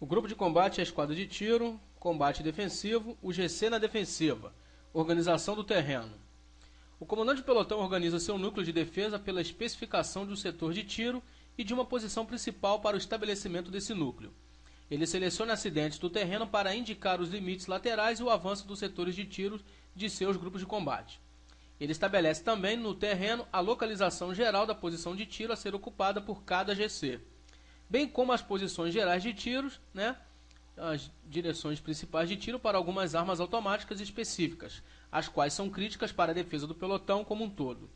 O grupo de combate é a esquadra de tiro, combate defensivo, o GC na defensiva, organização do terreno. O comandante de pelotão organiza seu núcleo de defesa pela especificação de um setor de tiro e de uma posição principal para o estabelecimento desse núcleo. Ele seleciona acidentes do terreno para indicar os limites laterais e o avanço dos setores de tiro de seus grupos de combate. Ele estabelece também no terreno a localização geral da posição de tiro a ser ocupada por cada GC, bem como as posições gerais de tiros, as direções principais de tiro para algumas armas automáticas específicas, as quais são críticas para a defesa do pelotão como um todo.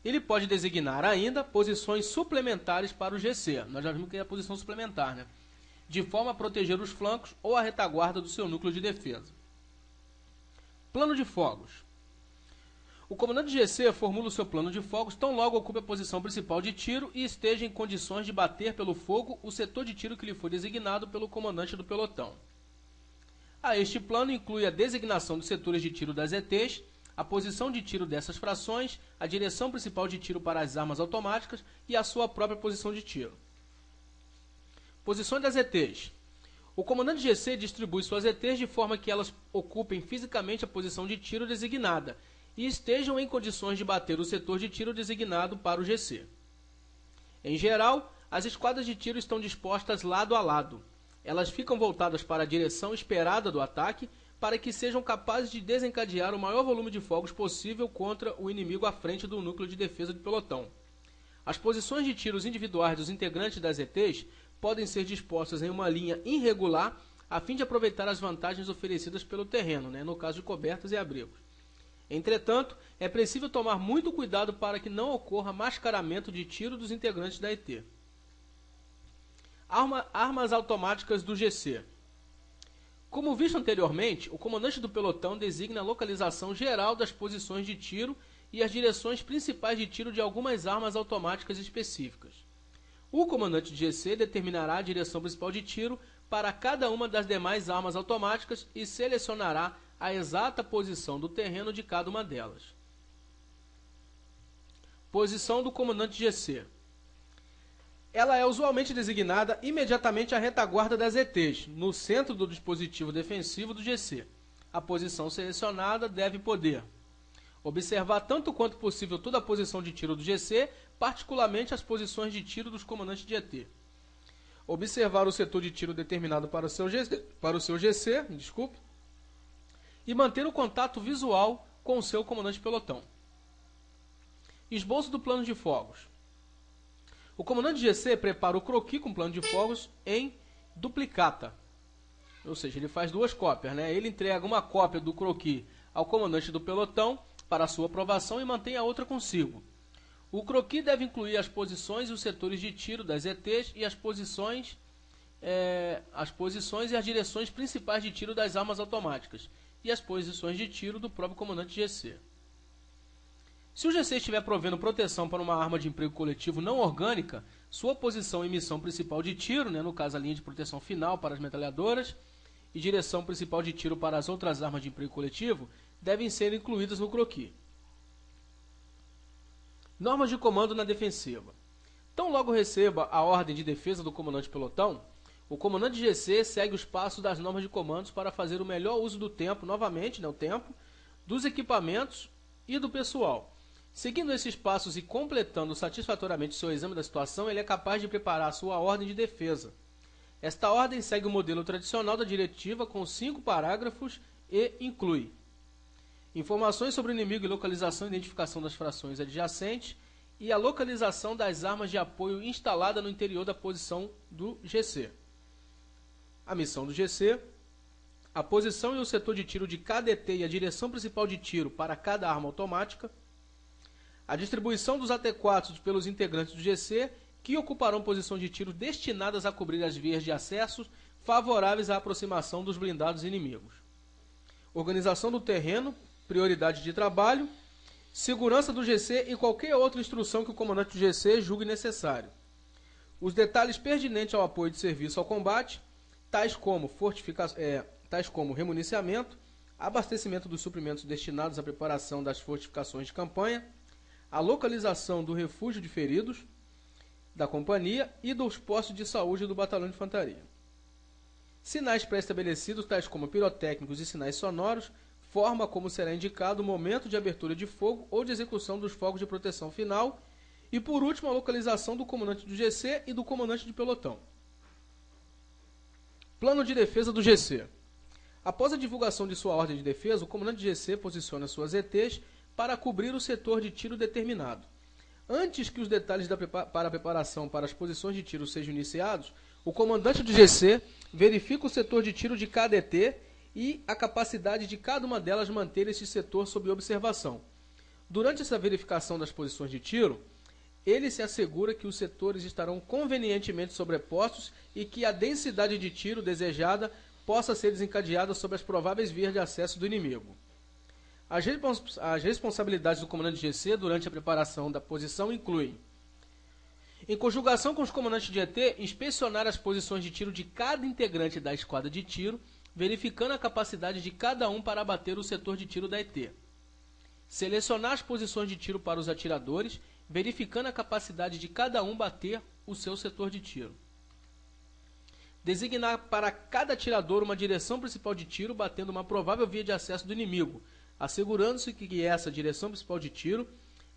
Ele pode designar ainda posições suplementares para o GC, nós já vimos que é a posição suplementar, de forma a proteger os flancos ou a retaguarda do seu núcleo de defesa. Plano de fogos. O comandante de GC formula o seu plano de fogos tão logo ocupe a posição principal de tiro e esteja em condições de bater pelo fogo o setor de tiro que lhe foi designado pelo comandante do pelotão. Este plano inclui a designação dos setores de tiro das ETs, a posição de tiro dessas frações, a direção principal de tiro para as armas automáticas e a sua própria posição de tiro. Posições das ETs. O comandante GC distribui suas ETs de forma que elas ocupem fisicamente a posição de tiro designada e estejam em condições de bater o setor de tiro designado para o GC. Em geral, as esquadras de tiro estão dispostas lado a lado. Elas ficam voltadas para a direção esperada do ataque para que sejam capazes de desencadear o maior volume de fogos possível contra o inimigo à frente do núcleo de defesa do pelotão. As posições de tiros individuais dos integrantes das ETs podem ser dispostas em uma linha irregular a fim de aproveitar as vantagens oferecidas pelo terreno, no caso de cobertas e abrigos. Entretanto, é preciso tomar muito cuidado para que não ocorra mascaramento de tiro dos integrantes da ET. Armas automáticas do GC. Como visto anteriormente, o comandante do pelotão designa a localização geral das posições de tiro e as direções principais de tiro de algumas armas automáticas específicas. O comandante de GC determinará a direção principal de tiro para cada uma das demais armas automáticas e selecionará a exata posição do terreno de cada uma delas. Posição do comandante GC. Ela é usualmente designada imediatamente à retaguarda das ETs, no centro do dispositivo defensivo do GC. A posição selecionada deve poder observar tanto quanto possível toda a posição de tiro do GC, particularmente as posições de tiro dos comandantes de ET. Observar o setor de tiro determinado para o seu GC, e manter o contato visual com o seu comandante de pelotão. Esboço do plano de fogos. O comandante de GC prepara o croquis com plano de fogos em duplicata. Ou seja, ele faz duas cópias. Ele entrega uma cópia do croquis ao comandante do pelotão para sua aprovação e mantém a outra consigo. O croquis deve incluir as posições e os setores de tiro das ETs e as posições e as direções principais de tiro das armas automáticas e as posições de tiro do próprio comandante GC. Se o GC estiver provendo proteção para uma arma de emprego coletivo não orgânica, sua posição e missão principal de tiro, no caso a linha de proteção final para as metralhadoras, e direção principal de tiro para as outras armas de emprego coletivo, devem ser incluídas no croquis. Normas de comando na defensiva. Tão logo receba a ordem de defesa do comandante pelotão, o comandante GC segue os passos das normas de comandos para fazer o melhor uso do tempo, novamente, o tempo, dos equipamentos e do pessoal. Seguindo esses passos e completando satisfatoriamente seu exame da situação, ele é capaz de preparar sua ordem de defesa. Esta ordem segue o modelo tradicional da diretiva com 5 parágrafos e inclui informações sobre o inimigo e localização e identificação das frações adjacentes e a localização das armas de apoio instalada no interior da posição do GC. A missão do GC, a posição e o setor de tiro de cada ET e a direção principal de tiro para cada arma automática, a distribuição dos AT-4 pelos integrantes do GC, que ocuparão posições de tiro destinadas a cobrir as vias de acesso favoráveis à aproximação dos blindados inimigos. Organização do terreno, prioridade de trabalho, segurança do GC e qualquer outra instrução que o comandante do GC julgue necessário. Os detalhes pertinentes ao apoio de serviço ao combate, tais como remuniciamento, abastecimento dos suprimentos destinados à preparação das fortificações de campanha, a localização do refúgio de feridos da companhia e dos postos de saúde do batalhão de infantaria. Sinais pré-estabelecidos, tais como pirotécnicos e sinais sonoros, forma como será indicado o momento de abertura de fogo ou de execução dos fogos de proteção final. E por último, a localização do comandante do GC e do comandante de pelotão. Plano de defesa do GC. Após a divulgação de sua ordem de defesa, o comandante de GC posiciona suas ETs para cobrir o setor de tiro determinado. Antes que os detalhes para a preparação para as posições de tiro sejam iniciados, o comandante do GC verifica o setor de tiro de cada ET e a capacidade de cada uma delas manter esse setor sob observação. Durante essa verificação das posições de tiro, ele se assegura que os setores estarão convenientemente sobrepostos e que a densidade de tiro desejada possa ser desencadeada sobre as prováveis vias de acesso do inimigo. As responsabilidades do comandante de GC durante a preparação da posição incluem, em conjugação com os comandantes de ET, inspecionar as posições de tiro de cada integrante da esquadra de tiro, verificando a capacidade de cada um para abater o setor de tiro da ET. Selecionar as posições de tiro para os atiradores, verificando a capacidade de cada um bater o seu setor de tiro. Designar para cada atirador uma direção principal de tiro, batendo uma provável via de acesso do inimigo, assegurando-se que essa direção principal de tiro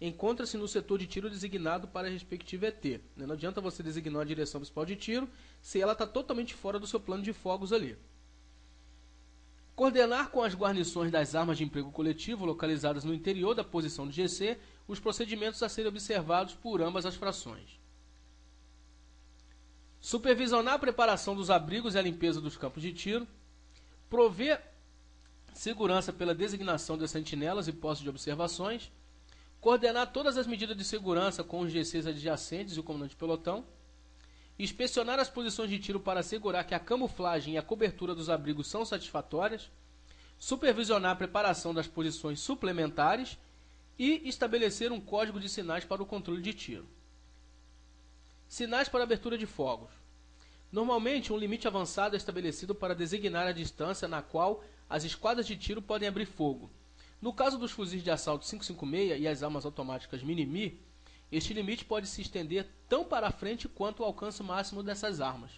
encontra-se no setor de tiro designado para a respectiva ET. Não adianta você designar a direção principal de tiro se ela está totalmente fora do seu plano de fogos ali. Coordenar com as guarnições das armas de emprego coletivo localizadas no interior da posição do GC os procedimentos a serem observados por ambas as frações. Supervisionar a preparação dos abrigos e a limpeza dos campos de tiro. Prover segurança pela designação de sentinelas e postos de observações. Coordenar todas as medidas de segurança com os GCs adjacentes e o comandante de pelotão. Inspecionar as posições de tiro para assegurar que a camuflagem e a cobertura dos abrigos são satisfatórias. Supervisionar a preparação das posições suplementares e estabelecer um código de sinais para o controle de tiro. Sinais para abertura de fogos. Normalmente, um limite avançado é estabelecido para designar a distância na qual as esquadras de tiro podem abrir fogo. No caso dos fuzis de assalto 5.56 e as armas automáticas Mini-Me, este limite pode se estender tão para a frente quanto o alcance máximo dessas armas.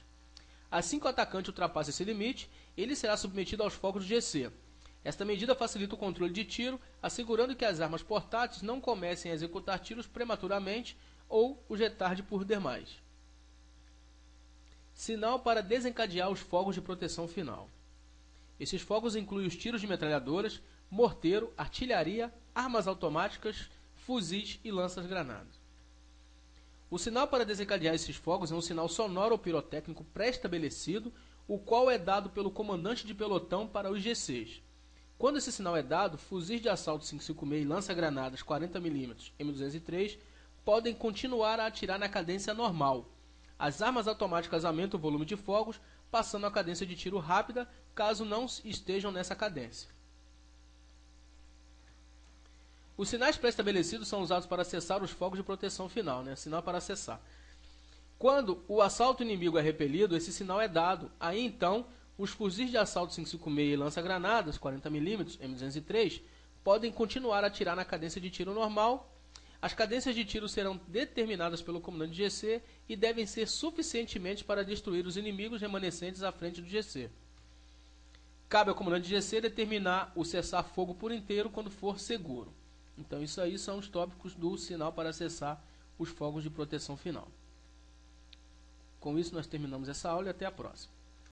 Assim que o atacante ultrapassa esse limite, ele será submetido aos fogos do GC. Esta medida facilita o controle de tiro, assegurando que as armas portáteis não comecem a executar tiros prematuramente ou os retarde por demais. Sinal para desencadear os fogos de proteção final. Esses fogos incluem os tiros de metralhadoras, morteiro, artilharia, armas automáticas, fuzis e lanças-granadas. O sinal para desencadear esses fogos é um sinal sonoro ou pirotécnico pré-estabelecido, o qual é dado pelo comandante de pelotão para os GCs. Quando esse sinal é dado, fuzis de assalto 5.56 e lança-granadas 40mm M203 podem continuar a atirar na cadência normal. As armas automáticas aumentam o volume de fogos, passando a cadência de tiro rápida, caso não estejam nessa cadência. Os sinais pré-estabelecidos são usados para acessar os fogos de proteção final, sinal para acessar. Quando o assalto inimigo é repelido, esse sinal é dado. Aí então, os fuzis de assalto 5.56 e lança-granadas 40mm M203 podem continuar a atirar na cadência de tiro normal. As cadências de tiro serão determinadas pelo comandante de GC e devem ser suficientemente para destruir os inimigos remanescentes à frente do GC. Cabe ao comandante de GC determinar o cessar-fogo por inteiro quando for seguro. Então isso aí são os tópicos do sinal para acessar os fogos de proteção final. Com isso nós terminamos essa aula e até a próxima.